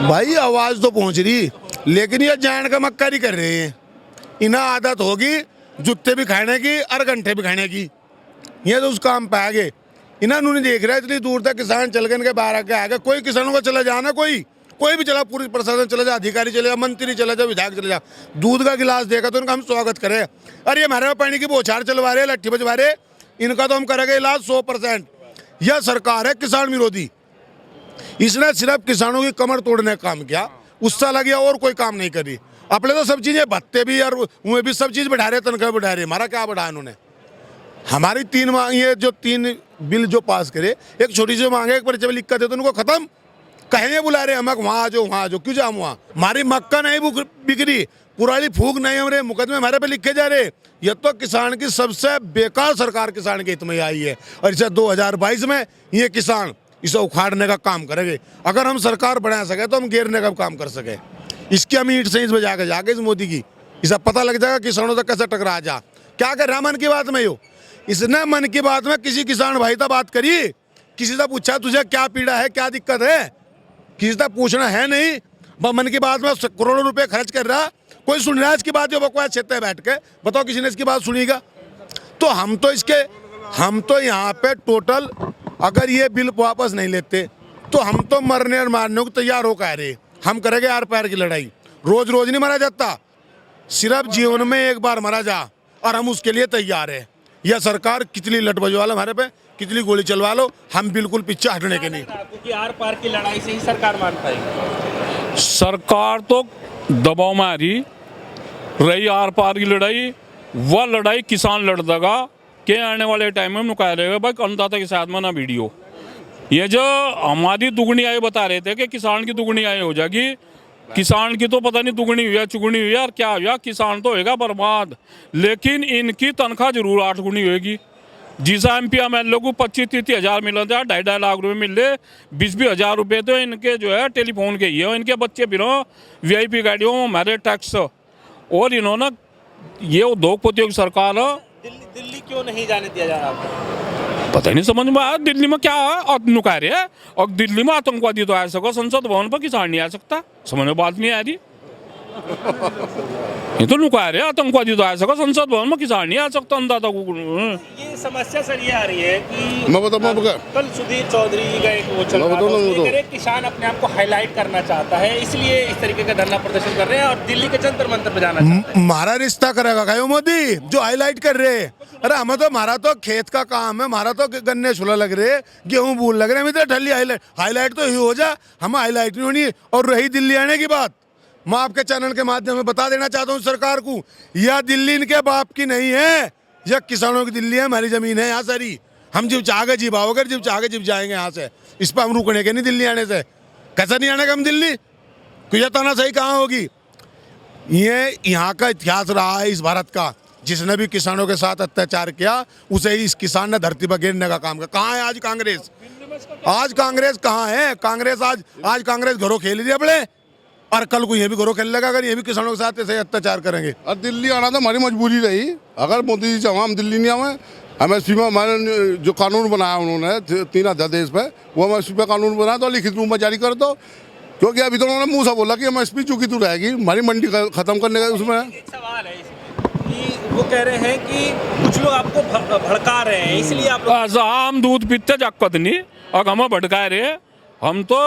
भाई आवाज तो पहुंच रही, लेकिन ये जान का मक्कारी कर रहे हैं। इन्हें आदत होगी जूते भी खाने की और घंटे भी खाने की। ये तो उस काम पे आ गए। इन्हें नहीं देख रहा है इतनी दूर तक किसान चल गए, बाहर आके आ गए। कोई किसानों का चला जाना, कोई भी चला, पूरी प्रशासन चला जा, अधिकारी चले जा, मंत्री चला जा, विधायक चले जा, दूध का गिलास देखा तो उनका हम स्वागत करें। अरे हमारे पानी की बौछार चलवा रहे, लट्ठी बजवा रहे, इनका तो हम करेंगे इलाज 100%। यह सरकार है किसान विरोधी। इसने सिर्फ किसानों की कमर तोड़ने का काम किया, गुस्सा लग गया और कोई काम नहीं करी। अपने तो सब चीजें भत्ते भी और उन्हें भी सब चीज बढ़ा रहे, तनख्वाह बढ़ा रहे। हमारा क्या बढ़ाया इन्होंने? हमारी 3 मांग, ये जो 3 बिल जो पास करे, एक छोटी सी मांगे, एक परिचय लिख कर दे तो उनको खत्म। कहेंगे बुला रहे हम वहाँ आ जाओ, वहाँ आ जाओ, क्यों जाऊँ वहाँ? हमारी मक्का नहीं बिक्री, पुरानी फूक नहीं, हमारे मुकदमे हमारे पे लिखे जा रहे। यह तो किसान की सबसे बेकार सरकार किसान के हित में आई है, और इसे 2022 में ये किसान इसे उखाड़ने का काम करेंगे। अगर हम सरकार बना सके तो हम घेरने का काम कर सके। इसकी हम ईंट से बजा के जाके इस मोदी की, इसे पता लग जाएगा किसानों से कैसे टकरा जा। क्या कर रहा मन की बात में? इसने मन की बात में किसी किसान भाई से बात करी? किसी से पूछा तुझे क्या पीड़ा है, क्या दिक्कत है? किसी से पूछना है नहीं। मन की बात में करोड़ों रुपए खर्च कर रहा, कोई सुन रहा है इसकी बात? जो बकवास छेते बैठ के बताओ, किसी ने इसकी बात सुनीगा? तो हम तो यहाँ पे टोटल, अगर ये बिल वापस नहीं लेते तो हम तो मरने और मारने को तैयार हो कह रहे। हम करेंगे आर पार की लड़ाई। रोज रोज नहीं मरा जाता, सिर्फ जीवन में एक बार मरा जा, और हम उसके लिए तैयार है। यह सरकार कितनी लट बजवा लो हमारे पे, कितनी गोली चलवा लो, हम बिल्कुल पीछे हटने के नहीं। क्योंकि आर पार की लड़ाई से ही सरकार मान पाएगी। सरकार तो दबाव में आ रही आर पार की लड़ाई, वह लड़ाई किसान लड़ देगा के आने वाले टाइम में मुकाया रहेगा। भाई अन्नदाता के साथ में ना वीडियो, ये जो हमारी दुगनी आय बता रहे थे कि किसान की दुगनी आय हो जाएगी, किसान की तो पता नहीं दुगनी हुई है चुगनी हुई है और क्या हुआ, किसान तो होएगा बर्बाद। लेकिन इनकी तनख्वाह जरूर 8 गुनी होगी। जिसा MP-MLA को 25-30 हज़ार मिल रहा है, 2.5 लाख रुपए मिल रहे, 20-20 हज़ार रुपये तो इनके जो है टेलीफोन के ही है। इनके बच्चे बिना VIP गाड़ियों हमारे टैक्स, और इन्होंने ये उद्योगपतियों की सरकार है। दिल्ली क्यों नहीं जाने दिया जा रहा? पता नहीं समझ में आया दिल्ली में क्या है नुका रहे हैं। और दिल्ली में आतंकवादी तो आ सको, संसद भवन पर किसान नहीं आ सकता, समझ में बात नहीं आ रही। ये तो नुका रहे आतंकवादी तो आ सको, संसद भवन में किसान नहीं आ सकता। अन्नदाता को ये समस्या सर ये आ रही है कि मैं बताऊं, कल सुधीर चौधरी का एक वो चल रहा था, किसान अपने आप को हाईलाइट करना चाहता है, इसलिए इस तरीके का धरना प्रदर्शन कर रहे हैं और दिल्ली के जंतर मंतर पे जाना चाहते हैं। हमारा रिश्ता करेगा क्या मोदी जो हाईलाइट कर रहे हैं? अरे हमें तो, हमारा तो खेत का काम है, हमारा तो गन्ने छुला लग रहे, गेहूं बूल लग रहे, तो ढली हाईलाइट तो ही हो जा, हम हाईलाइट नहीं होनी। और रही दिल्ली आने की बात, मैं आपके चैनल के माध्यम से बता देना चाहता हूँ सरकार को, यह दिल्ली इनके बाप की नहीं है, यह किसानों की दिल्ली है, हमारी जमीन है यहाँ सारी। हम जब चाहे जीव आओगे, जब चाहे जीव जाएंगे यहाँ से। इस पर हम रुकने के नहीं दिल्ली आने से। कैसा नहीं आने का हम दिल्ली? क्यों यह तानाशाही कहाँ होगी? ये यहाँ का इतिहास रहा है इस भारत का, जिसने भी किसानों के साथ अत्याचार किया उसे ही इस किसान ने धरती पर गिरने का काम किया। कहाँ है आज कांग्रेस? आज कांग्रेस कहाँ है? कांग्रेस आज कांग्रेस घरों खेल रही है अपने, और कल को ये भी घरों खेल लेगा अगर ये भी किसानों के साथ ऐसे अत्याचार करेंगे। और दिल्ली आना तो हमारी मजबूरी रही। अगर मोदी जी चाहे हम दिल्ली नहीं आवे, MSP में हमारे जो कानून बनाया उन्होंने 3 अध्यादेश पे, वो MSP पे कानून बनाया तो लिखित रूप में जारी कर दो। क्योंकि अभी तो उन्होंने मुँह से बोला कि MSP चुकी तो रहेगी, हमारी मंडी खत्म करने का उसमें। एक सवाल है कि वो कह रहे हैं कि कुछ लोग आपको भड़का रहे हैं, इसलिए आप हम दूध पीते जाकत नहीं और हमें भड़का रहे। हम तो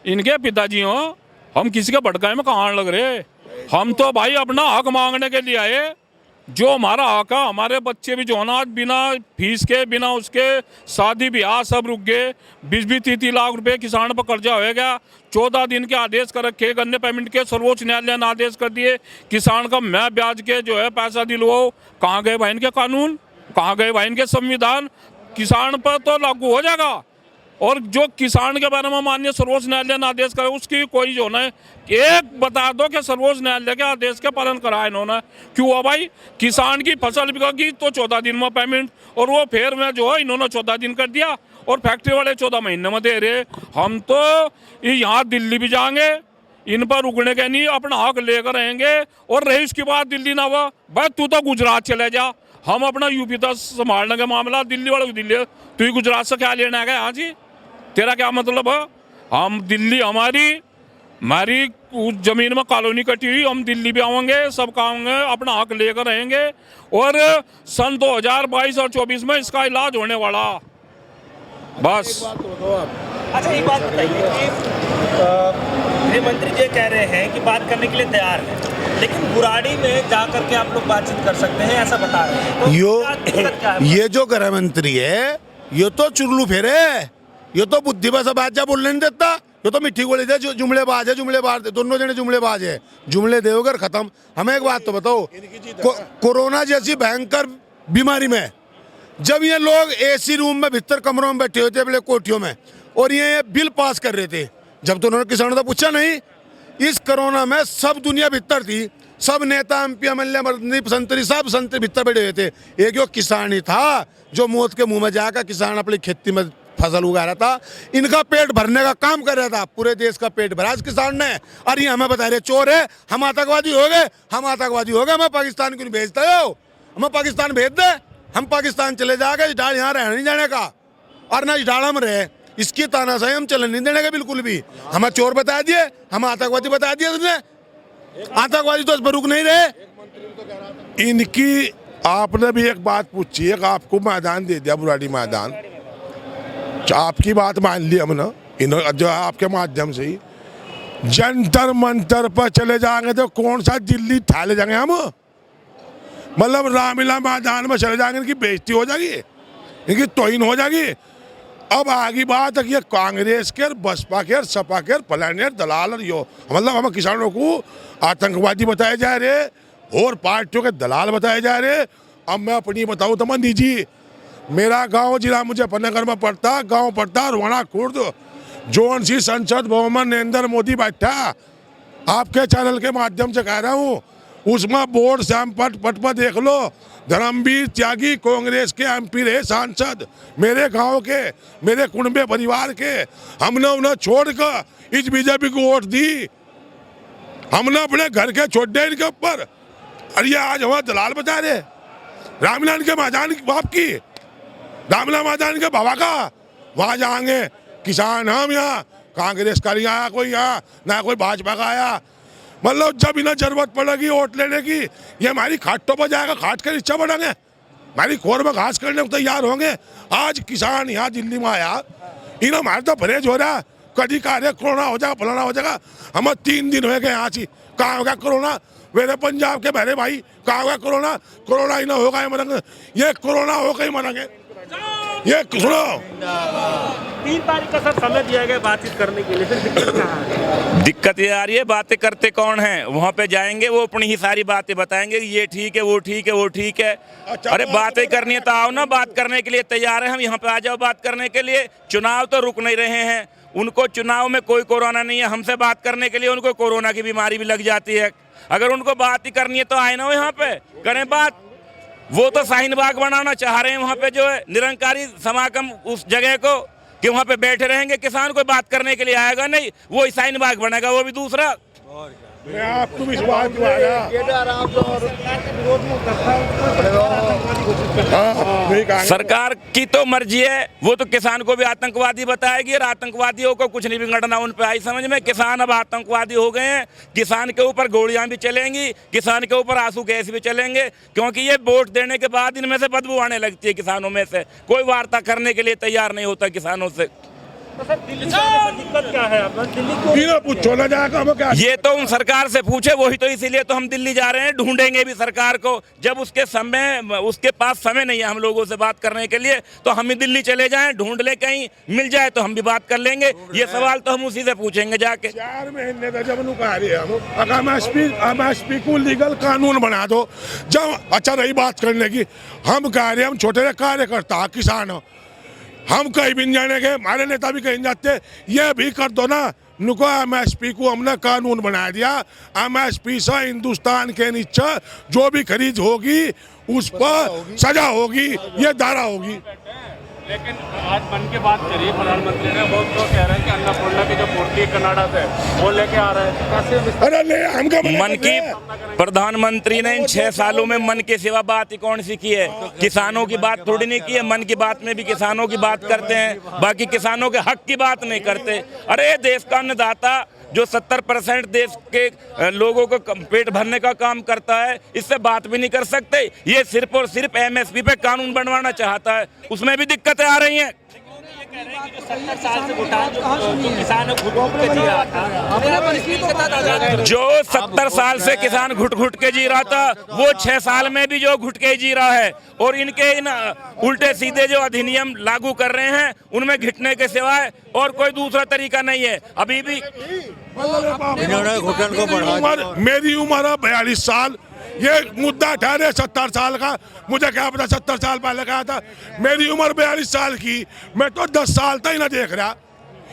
इनके पिताजी हो, हम किसी के भड़काए में कहाँ लग रहे। हम तो भाई अपना हक मांगने के लिए आए, जो हमारा हक है। हमारे बच्चे भी जो है ना, बिना फीस के, बिना उसके शादी ब्याह सब रुक गए। 20-30 लाख रुपए किसान पर कर्जा हो गया। 14 दिन के आदेश कर रखे गन्ने पेमेंट के, सर्वोच्च न्यायालय ने आदेश कर दिए। किसान का मैं ब्याज के जो है पैसा दिलवाओ। कहाँ गए भाई इनके कानून, कहाँ गए भाई इनके संविधान? किसान पर तो लागू हो जाएगा, और जो किसान के बारे में माननीय सर्वोच्च न्यायालय ने आदेश करे उसकी कोई जो है एक बता दो कि सर्वोच्च न्यायालय के आदेश का पालन करा इन्होंने। क्यों हुआ भाई? किसान की फसल बिकेगी तो 14 दिन में पेमेंट, और वो फेर में जो है इन्होंने 14 दिन कर दिया, और फैक्ट्री वाले 14 महीने में दे रहे। हम तो यहाँ दिल्ली भी जाएंगे, इन पर रुकने के नहीं, अपना हक लेकर रहेंगे। और रही उसकी बात दिल्ली ना हुआ, भाई तू तो गुजरात चले जा, हम अपना यूपी तक संभालने का मामला, दिल्ली वाले को दिल्ली, तू ही गुजरात से क्या लेना है यहाँ जी? तेरा क्या मतलब है? हम दिल्ली हमारी, हमारी उस जमीन में कॉलोनी कटी हुई, हम दिल्ली भी आएंगे, सब आएंगे, अपना हक लेकर रहेंगे और सन 2022 और 24 में इसका इलाज होने वाला। बस। अच्छा एक बात बताइए कि गृह मंत्री जी कह रहे हैं कि बात करने के लिए तैयार हैं, लेकिन बुराड़ी में जा करके आप लोग बातचीत कर सकते हैं, ऐसा बता रहे हैं। तो क्या है? ये जो गृह मंत्री है ये तो चुरलू फेरे, ये तो बुद्धि बस बाजा बोलने नहीं देता, ये तो मिट्टी गोली दे, जुमलेबाज है, जुमलेबाज दोनों जने जुमलेबाज है, जुमले देवगर खत्म। हमें एक बात तो बताओ, कोरोना जैसी भयंकर बीमारी में जब ये लोग एसी रूम में भीतर कमरों में बैठे हुए थे अपने कोठियों में और ये बिल पास कर रहे थे, जब तो उन्होंने किसानों से पूछा नहीं। इस कोरोना में सब दुनिया भीतर थी, सब नेता एमपी एमएलए मंत्री संतरी सब संतरी भीतर बैठे हुए थे, एक जो किसान ही था जो मौत के मुंह में जाकर किसान अपनी खेती में फसल उगा रहा था, इनका पेट भरने का काम कर रहा था। पूरे देश का पेट भरा इस किसान ने, और ये हमें बता रहे चोर है, हम आतंकवादी हो गए, हम आतंकवादी हो गए, हमें पाकिस्तान क्यों नहीं भेजते हो, हमें पाकिस्तान भेज दे, हम पाकिस्तान चले जाएंगे, इस यहाँ रहने नहीं जाने का, और ना इस डाड़ा में रहे, इसकी तानाशाही हम चलन नहीं देने का बिल्कुल भी। हमें चोर बता दिए, हम आतंकवादी बता दिए तुमने, आतंकवादी तो इस पर रुक नहीं रहे। इनकी आपने भी एक बात पूछी है, आपको मैदान दे दिया बुराड़ी मैदान, आपकी बात मान ली हमने, इन्होंने जो आपके माध्यम से ही जंतर मंतर पर चले जाएंगे तो कौन सा दिल्ली ठाले जाएंगे हम, मतलब रामलीला मैदान में चले जाएंगे, इनकी बेइज्जती हो जाएगी, इनकी तौहीन हो जाएगी। अब आगे बात है कि ये कांग्रेस के, बसपा के, सपा के, फलाने दलाल और यो, मतलब हम किसानों को आतंकवादी बताए जा रहे और पार्टियों के दलाल बताए जा रहे। अब मैं अपनी बताऊँ तो मैं निजी, मेरा गांव जिला मुजफ्फरनगर में पड़ता, गांव पड़ता रोहना खुर्द, जोन सी संसद भवन में नरेंद्र मोदी बैठा, आपके चैनल के माध्यम से कह रहा हूँ, उसमें बोर्ड सैम पट पर देख लो, धर्मवीर त्यागी कांग्रेस के एमपी रहे, सांसद मेरे गांव के, मेरे कुंबे परिवार के, हमने उन्हें छोड़कर इस बीजेपी को वोट दी, हमने अपने घर के छोड़ दिए इनके ऊपर, और ये आज हमारे दलाल बता रहे। रामलीला के मैदान की बाप की, रामलीला मैदान के बाबा का, वहाँ जाएंगे किसान, हम यहाँ कांग्रेस का नहीं आया कोई, यहाँ ना कोई भाजपा का आया, मतलब जब इन्हें जरूरत पड़ेगी वोट लेने की, ये हमारी खाटों पर जाएगा, खाट कर इच्छा बढ़ेंगे, हमारी खोर में घास करने को तैयार होंगे। आज किसान यहाँ दिल्ली में आया, इन्हें हमारे तो परहेज हो रहा है, कभी कार्य कोरोना हो जाएगा, फलाना हो जाएगा, हमें 3 दिन हो गए यहाँ से, कहाँ होगा कोरोना, मेरे पंजाब के बहरे भाई कहाँ होगा कोरोना, कोरोना ही ना होगा मरेंगे, ये कोरोना होकर ही मरेंगे। ये सुनो, 3 तारीख का सर समय दिया गया बातचीत करने के लिए, फिर दिक्कत कहाँ है? दिक्कत ये आ रही है, बातें करते कौन है, वहाँ पे जाएंगे वो अपनी ही सारी बातें बताएंगे, ये ठीक है, वो ठीक है, वो ठीक है। अरे बातें करनी है तो आओ ना, बात करने के लिए तैयार है हम, यहाँ पे आ जाओ बात करने के लिए। चुनाव तो रुक नहीं रहे हैं, उनको चुनाव में कोई कोरोना नहीं है, हमसे बात करने के लिए उनको कोरोना की बीमारी भी लग जाती है। अगर उनको बात ही करनी है तो आए ना यहाँ पे करें बात। वो तो शाहीन बाग बनाना चाह रहे हैं, वहाँ पे जो है निरंकारी समागम उस जगह को कि वहाँ पे बैठे रहेंगे, किसान कोई बात करने के लिए आएगा नहीं, वो शाहीन बाग बनेगा, वो भी दूसरा। मैं आपको विश्वास दिलाया, सरकार की तो मर्जी है, वो तो किसान को भी आतंकवादी बताएगी और आतंकवादियों को कुछ नहीं बिगड़ना उन पे आई समझ में। किसान अब आतंकवादी हो गए हैं, किसान के ऊपर गोलियां भी चलेंगी, किसान के ऊपर आंसू गैस भी चलेंगे, क्योंकि ये वोट देने के बाद इनमें से बदबू आने लगती है। किसानों में से कोई वार्ता करने के लिए तैयार नहीं होता किसानों से। तो सर दिल्ली जाने में दिक्कत क्या है आपको? दिल्ली को पूछो ना जाकर हमें क्या, ये तो उन सरकार से पूछे, वही तो इसीलिए तो हम दिल्ली जा रहे हैं, ढूंढेंगे भी सरकार को। जब उसके पास समय नहीं है हम लोगों से बात करने के लिए, तो हम ही दिल्ली चले जाएं, ढूंढ ले, कहीं मिल जाए तो हम भी बात कर लेंगे। ये सवाल तो हम उसी से पूछेंगे जाके। 4 महीने तक जब कह रहे हम, अगर एमएसपी को लीगल कानून बना दो, जब अच्छा रही बात करने की, हम कह रहे हैं हम छोटे कार्यकर्ता किसान, हम कहीं भी नहीं जाने के, हमारे नेता भी कहीं जाते, ये भी कर दो ना। नुको एमएसपी को हमने कानून बना दिया, एमएसपी से हिंदुस्तान के नीचे जो भी खरीद होगी उस पर सजा होगी, ये धारा होगी। लेकिन आज मन की बात करिए, प्रधानमंत्री ने बहुत तो कह रहे हैं कि अन्नपूर्णा की जो मूर्ति कनाडा से वो लेके आ रहे हैं। अरे ले हमका मन की प्रधानमंत्री ने इन 6 सालों में मन के सिवा बात ही कौन सी की है? किसानों की बात थोड़ी नहीं की है। मन की बात में भी किसानों की बात करते हैं, बाकी किसानों के हक की बात नहीं करते। अरे देश का अन्नदाता जो 70% देश के लोगों को पेट भरने का काम करता है, इससे बात भी नहीं कर सकते। ये सिर्फ और सिर्फ एमएसपी पे कानून बनवाना चाहता है, उसमें भी दिक्कतें आ रही हैं। कह रहे हैं कि जो 70 साल से भूटान जो किसान घुट के जी रहा था, जो 70 साल से किसान घुट घुट के जी रहा था, वो 6 साल में भी जो घुट के जी रहा है। और इनके इन उल्टे सीधे जो अधिनियम लागू कर रहे हैं, उनमें घिटने के सिवाय और कोई दूसरा तरीका नहीं है। अभी भी इन्होंने घुटन को बढ़ा मेरी उम्र है 42 साल। ये मुद्दा ठहरे 70 साल का, मुझे क्या पता 70 साल पहले कहा था। मेरी उम्र 42 साल की, मैं तो 10 साल तक ही ना देख रहा।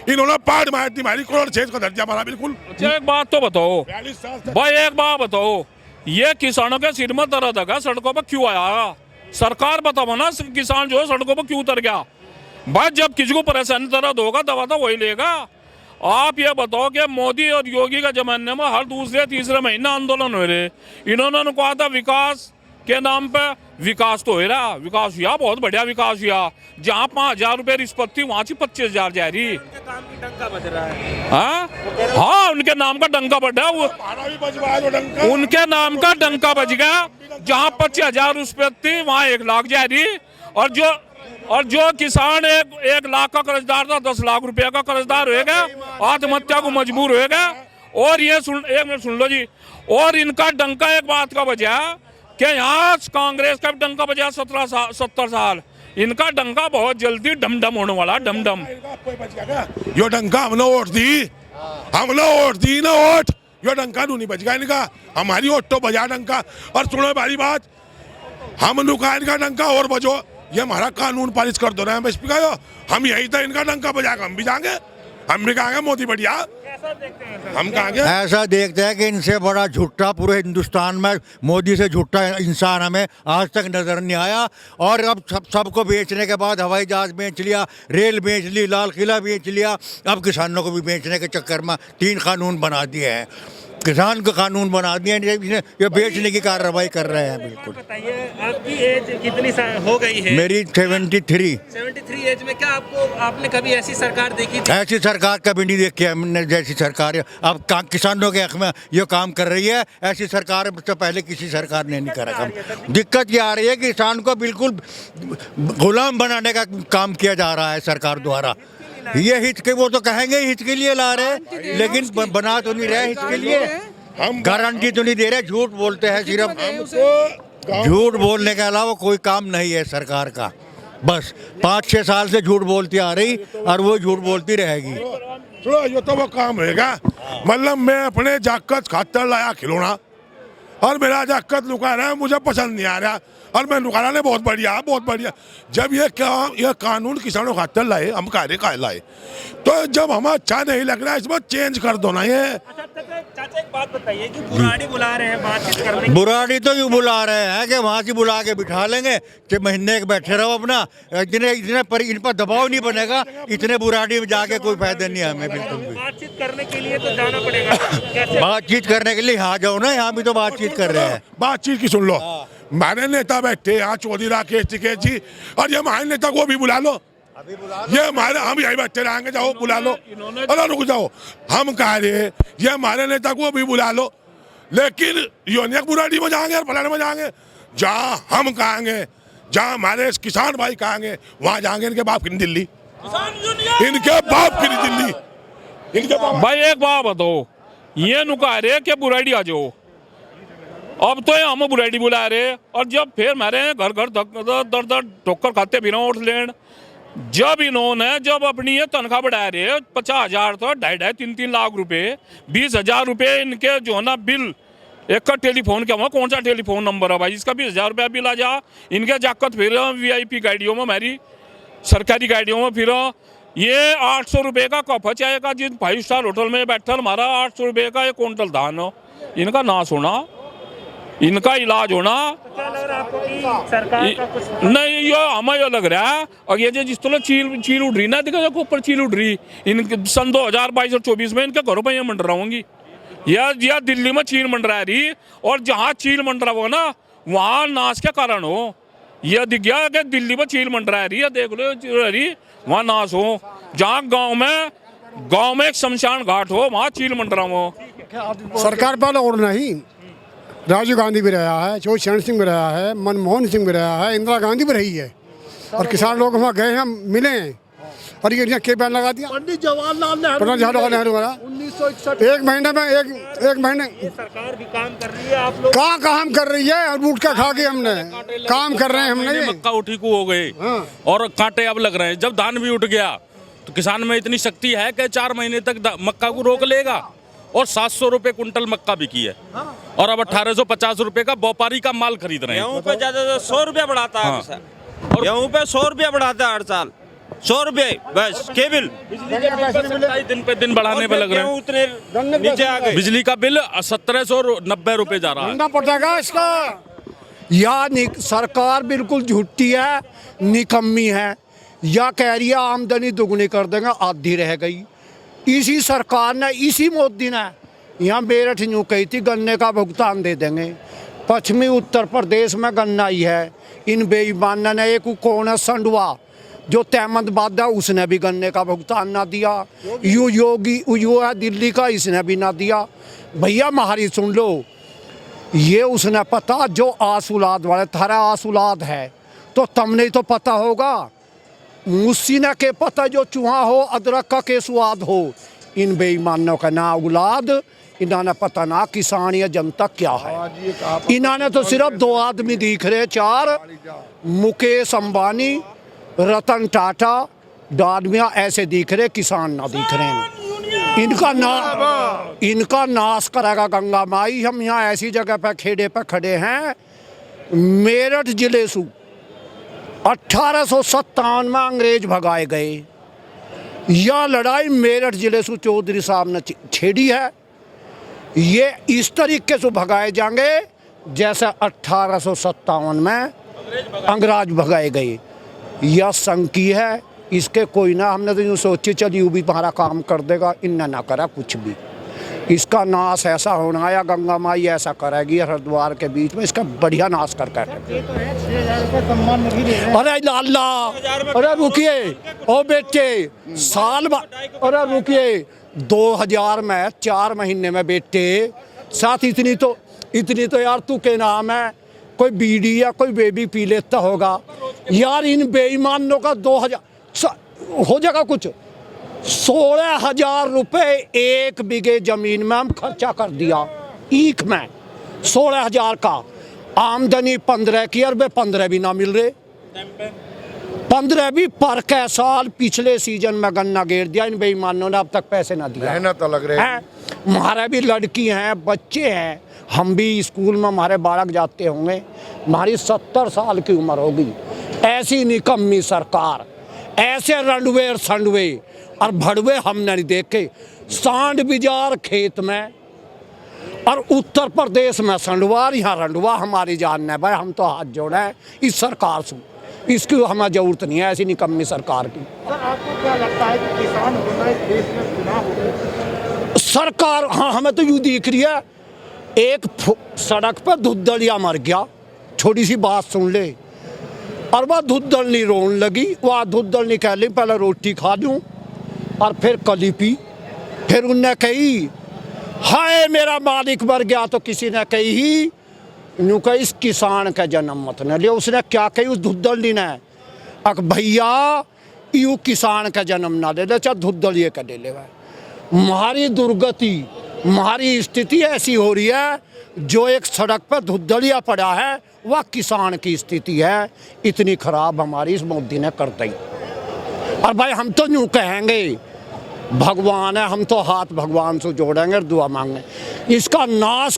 इन्होंने पार्ट मार दी, हमारी करोड़ छेद का दर्जा मारा बिल्कुल। एक बात तो बताओ 42 साल से भाई, एक बात बताओ, ये किसानों के सिर में दर्द है, सड़कों पर क्यों आया? सरकार बताओ ना, किसान जो है सड़कों पर क्यों उतर गया? भाई जब किसी को परेशानी दर्द होगा दवा तो वही लेगा। आप ये बताओ कि मोदी और योगी का जमाने में हर दूसरे तीसरे महीने आंदोलन हो रहे। इन्होंने कहा था विकास के नाम पे, विकास तो हो रहा, विकास हुआ, बहुत बढ़िया विकास हुआ। जहाँ 5,000 रुपये रिश्वत थी वहाँ से 25,000 जा रही। काम की डंका बज रहा है। हाँ, उनके नाम का डंका बज रहा, वो उनके नाम का डंका बज गया। जहाँ 25,000 रुपये थी वहाँ 1 लाख जा रही। और जो किसान 1 लाख का कर्जदार था 10 लाख रुपए का कर्जदार होएगा, आत्महत्या को मजबूर होएगा। और ये एक मिनट सुन लो जी, और इनका डंका एक बात का बजा कि यहाँ कांग्रेस का डंका बजा 70 साल, इनका डंका बहुत जल्दी डमडम होने वाला, डमडम। यो डंका हमने वोट दी ना वोट, यो डंका नहीं बच गया इनका। हमारी वोट तो बजा डंका। और सुनो हमारी बात, हम नुका इनका डंका और बजो, ये हमारा कानून पारित कर दो रहे हैं एमएसपी का। हम यही था, इनका डंका बजाकर हम भी जाएंगे, हम भी कहेंगे मोदी बढ़िया। हम कहेंगे ऐसा देखते हैं कि इनसे बड़ा झूठा पूरे हिंदुस्तान में, मोदी से झूठा इंसान हमें आज तक नजर नहीं आया। और अब सबको बेचने के बाद हवाई जहाज बेच लिया, रेल बेच ली, लाल किला बेच लिया, अब किसानों को भी बेचने के चक्कर में 3 कानून बना दिए हैं। किसान का कानून बना दिए, ये बेचने की कार्रवाई कर रहे हैं। बिल्कुल। बताइए आपकी एज कितनी हो गई है? मेरी 73। 73 एज में क्या आपने कभी ऐसी सरकार देखी थी? ऐसी सरकार कभी नहीं देखी हमने, जैसी सरकार अब किसानों के हक में ये काम कर रही है, ऐसी सरकार से पहले किसी सरकार ने नहीं करा काम। दिक्कत ये आ रही है कि किसान को बिल्कुल गुलाम बनाने का काम किया जा रहा है सरकार द्वारा। ये हित के, वो तो कहेंगे हित के लिए ला रहे हैं, लेकिन बना तो नहीं रहे हित के लिए, हम गारंटी तो नहीं दे रहे, झूठ बोलते हैं सिर्फ। झूठ बोलने के अलावा कोई काम नहीं है सरकार का। बस 5-6 साल से झूठ बोलती आ रही और वो झूठ बोलती रहेगी। सुनो, ये तो वो काम रहेगा। मतलब मैं अपने जाकत खातर लाया खिलौना और मेरा जाकत लुका रहा है, मुझे पसंद नहीं आ रहा और मैं लुका रहा, बहुत बढ़िया बहुत बढ़िया। जब ये कानून किसानों खातर लाए, हम कह लाए, तो जब हमें अच्छा नहीं लग रहा है इसमें चेंज कर दो ना। ये चाचा एक बात बताइए कि बुराड़ी बुला रहे हैं बातचीत करने, बुराड़ी तो यूँ बुला रहे हैं कि वहाँ से बुला के बिठा लेंगे कि महीने के बैठे रहो अपना, इतने पर इन पर दबाव नहीं बनेगा, इतने बुराड़ी में जाके कोई फायदा नहीं है हमें बिल्कुल भी। बातचीत करने के लिए तो जाना पड़ेगा। कैसे बातचीत करने के लिए यहाँ जाओ ना, यहाँ भी तो बातचीत कर रहे हैं। बातचीत की सुन लो, हमारे नेता बैठे यहाँ चौधरी राकेश टिकैत जी, और ये हमारे नेता को भी बुला लो। ये हमारे, हम यही बैठे रहेंगे, जाओ बुला लो। अरे रुक जाओ, हम कह रहे हैं ये हमारे नेता को भी बुला लो, लेकिन यूनियन बुराड़ी में जाएंगे और फलाने में जाएंगे। जहाँ हम कहेंगे, जहाँ हमारे किसान भाई कहेंगे, वहाँ जाएंगे। इनके बाप की दिल्ली, इनके बाप की दिल्ली, इनके बाप। भाई एक बात बताओ, ये नुका रहे कि बुराड़ी आ जाओ, अब तो हम बुराड़ी बुला रहे, और जब फिर मेरे घर घर दर ठोकर खाते भी उठ लें। जब इन्होंने अपनी ये तनख्वाह बढ़ा रहे 50,000 तो 2.5-3 लाख रुपए, 20,000 रुपये इनके जो है ना बिल, एक का टेलीफोन क्या हुआ, कौन सा टेलीफोन नंबर है भाई इसका 20,000 रुपया बिल आ जा। इनके जाकत फिर VIP गाड़ियों में, हमारी सरकारी गाड़ियों में फिर ये 800 रुपये का कप चाय का, जिन 5 स्टार होटल में बैठा हमारा 800 रुपये का 1 क्विंटल धान हो। इनका नाश होना, इनका इलाज होना। क्या लग रहा है आपको कि सरकार का कुछ नहीं, ये हमें ये लग रहा है, और ये जो जिस तरह चील उड़ रही ना, देखो ऊपर चील उड़ रही, इन सन 2022 और 24 में इनके घरों पर ये मंडरा होंगी, या दिल्ली में चील मंडरा रही, और जहाँ चील मंडरा हो ना वहाँ नाश के कारण हो। यह दिख गया कि दिल्ली में चील मंडरा रही है, देख लो रही, वहाँ नाश हो। जहाँ गाँव में गांव में एक शमशान घाट हो, वहाँ चील मंडराम हो। सरकार पहले और नहीं, राजीव गांधी भी रहा है, चौधरी चरण सिंह भी रहा है, मनमोहन सिंह भी रहा है, इंदिरा गांधी भी रही है, और किसान लोग वहाँ गए हैं, मिले हैं, और ये यहाँ के बैन लगा दिया पंडित जवाहरलाल नेहरू वाला 1961 एक महीने में एक महीने सरकार भी काम कर रही है, आप लोग कहाँ काम कर रही है, और बूट का खा के हमने काम कर रहे हैं हमने। मक्का उठी को हो गए और कांटे अब लग रहे हैं। जब धान भी उठ गया तो किसान में इतनी शक्ति है कि 4 महीने तक मक्का को रोक लेगा। और 700 रुपए कुंटल मक्का बिकी है, और अब 1850 रुपए का व्यापारी का माल खरीद रहे हैं। गेहूँ पे ज्यादा 100 रुपया बढ़ाता है सर, गेहूँ पे 100 रुपया बढ़ाता है हर साल, 100 रुपये बस। केबिल दिन पे दिन बढ़ाने पे लग रहे हैं, उतने नीचे आ गए। बिजली का बिल 1790 रुपए जा रहा है। पड़ेगा इसका। या सरकार बिल्कुल झूठी है, निकम्मी है, या कह रही है आमदनी दुगनी कर देंगे, आधी रह गई। इसी सरकार ने, इसी मोदी ने यहाँ मेरठ यूँ कही थी गन्ने का भुगतान दे देंगे। पश्चिमी उत्तर प्रदेश में गन्ना ही है। इन बेईमान ने, एक कौन है संडवा जो तहमदबाद है, उसने भी गन्ने का भुगतान ना दिया। योगी यो है दिल्ली का, इसने भी ना दिया। भैया हमारी सुन लो, ये उसने पता जो आसूलाद वाले, थारा आसूलाद है तो तुमने तो पता होगा। मुस्सी ने के पता जो चूहा हो, अदरक का के स्वाद हो। इन बेईमानों का ना औलाद, इन्होंने पता ना किसान या जनता क्या है। इन्होंने तो सिर्फ 2 आदमी दिख रहे, 4, मुकेश अंबानी, रतन टाटा, डालमिया ऐसे दिख रहे, किसान ना दिख रहे हैं। इनका नाश करेगा गंगा माई। हम यहाँ ऐसी जगह पे खेड़े पे खड़े हैं, मेरठ जिले से 1857 में अंग्रेज भगाए गए। यह लड़ाई मेरठ जिले से चौधरी साहब ने छेड़ी है। ये इस तरीके से भगाए जाएंगे जैसे 1857 में अंग्रेज भगाए गए। यह संकी है, इसके कोई ना, हमने तो यूँ सोची चली वो भी तुम्हारा काम कर देगा, इनने ना करा कुछ भी। इसका नाश ऐसा होना है, या गंगा माई ऐसा करेगी हरिद्वार के बीच में, इसका बढ़िया नाश करके। अरे लाला, अरे रुकिए ओ बेटे, साल अरे रुकिए, 2000 में 4 महीने में बेटे साथ इतनी तो यार तू के नाम है, कोई बीड़ी या कोई बेबी पी लेता होगा यार। इन बेईमानों का 2000 हो जाएगा कुछ, 16,000 रुपये 1 बीघे जमीन में हम खर्चा कर दिया। ईख में 16,000 का, आमदनी 15 की, अरबे 15 भी ना मिल रहे, 15 भी पर के साल। पिछले सीजन में गन्ना गेर दिया इन बेईमानों ने, अब तक पैसे ना दिया। मेहनत लग रही है। हमारे भी लड़की हैं, बच्चे हैं, हम भी स्कूल में हमारे बालक जाते होंगे। हमारी 70 साल की उम्र होगी। ऐसी निकम्मी सरकार, ऐसे रंडवे और संडवे और भड़वे हमने नहीं देखे। सांड बिजार खेत में और उत्तर प्रदेश में संडवा, यहाँ रंडवा। हमारी जान है भाई, हम तो हाथ जोड़े हैं इस सरकार से, इसकी हमें जरूरत नहीं है ऐसी निकम्मी सरकार की। सर आपको क्या लगता है कि किसान होना इस देश में चुनाव हो? सरकार, हाँ हमें तो यूँ दिख रही है, एक सड़क पर धुद्दलिया मर गया, छोटी सी बात सुन ले, और वह धुद्दलनी रोने लगी। वह धुद्दलनी कह ली पहले रोटी खा लूँ, और फिर कली पी। फिर उनने कही हाय मेरा मालिक मर गया, तो किसी ने कही ही यूँ कही इस किसान का जन्म मत न लिया। उसने क्या कही उस धुद्दलनी ने, अक भैया यूँ किसान का जन्म ना ले ले, चाहे धुद्दलिए का ले ले। हमारी दुर्गति, हमारी स्थिति ऐसी हो रही है, जो एक सड़क पर धुद्दलिया पड़ा है वह किसान की स्थिति है। इतनी खराब हमारी इस मोदी ने कर दी। और भाई हम तो यूँ कहेंगे भगवान है, हम तो हाथ भगवान से जोड़ेंगे और दुआ मांगेंगे, इसका नाश